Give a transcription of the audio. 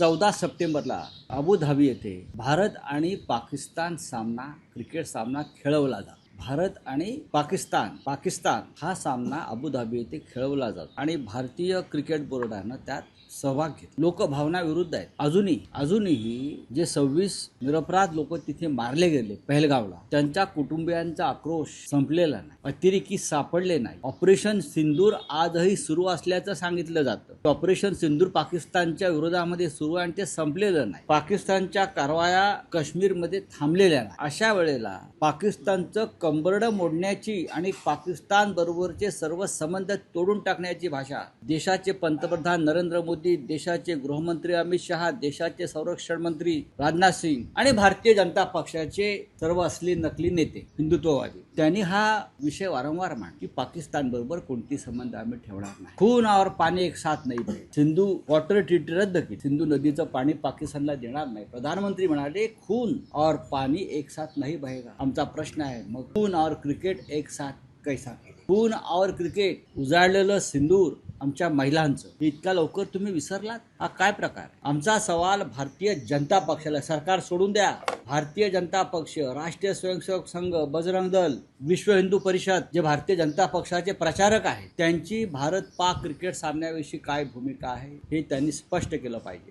14 सप्टेंबरला अबुधाबी येथे भारत आणि पाकिस्तान क्रिकेट सामना खेळवला जातो। भारत आणि पाकिस्तान हा सामना अबुधाबी येथे खेळवला जातो आणि भारतीय क्रिकेट बोर्डानं त्यात सहभाग घेतला। लोकभावना विरुद्ध आहेत। अजूनही जे 26 निरपराध लोक तिथे मारले गेले पहलगावला, त्यांच्या कुटुंबियांचा आक्रोश संपलेला नाही, अतिरेकी सापडले नाही। ऑपरेशन सिंदूर आजही सुरू असल्याचं सांगितलं जातं। ऑपरेशन सिंदूर पाकिस्तानच्या विरोधामध्ये सुरू आणि ते संपलेलं नाही। पाकिस्तानच्या कारवाया काश्मीरमध्ये थांबलेल्या नाही। अशा वेळेला पाकिस्तानचं कंबरडं मोडण्याची आणि पाकिस्तान बरोबरचे सर्व संबंध तोडून टाकण्याची भाषा देशाचे पंतप्रधान नरेंद्र मोदी, देशाचे गृहमंत्री अमित शहा, देशाचे संरक्षण मंत्री राजनाथ सिंग आणि भारतीय जनता पक्षाचे सर्व असली नकली नेते हिंदुत्ववादी, त्यांनी हा विषय वारंवार मांडला की पाकिस्तान बरोबर कोणती संबंध आम्ही ठेवणार नाही। खून और पाणी एक साथ नाही बहे। सिंधू वॉटर ट्रीटी रद्द केली। सिंधू नदीचं पाणी पाकिस्तानला देणार नाही। प्रधानमंत्री म्हणाले खून और पाणी एक साथ नहीं बहेगा। आमचा प्रश्न आहे, मग खून और क्रिकेट एक साथ कैसा? खून और क्रिकेट, उजाडलेलं सिंदूर आमच्या महिलांचं, इतका लवकर तुम्ही विसरलात? हा काय प्रकार? आमचा सवाल भारतीय जनता पक्षाला, सरकार सोडून द्या, भारतीय जनता पक्ष, राष्ट्रीय स्वयंसेवक संघ, बजरंग दल, विश्व हिंदू परिषद, जे भारतीय जनता पक्षाचे प्रचारक आहेत, त्यांची भारत पाक क्रिकेट सामन्याविषयी काय भूमिका आहे हे त्यांनी स्पष्ट केलं पाहिजे।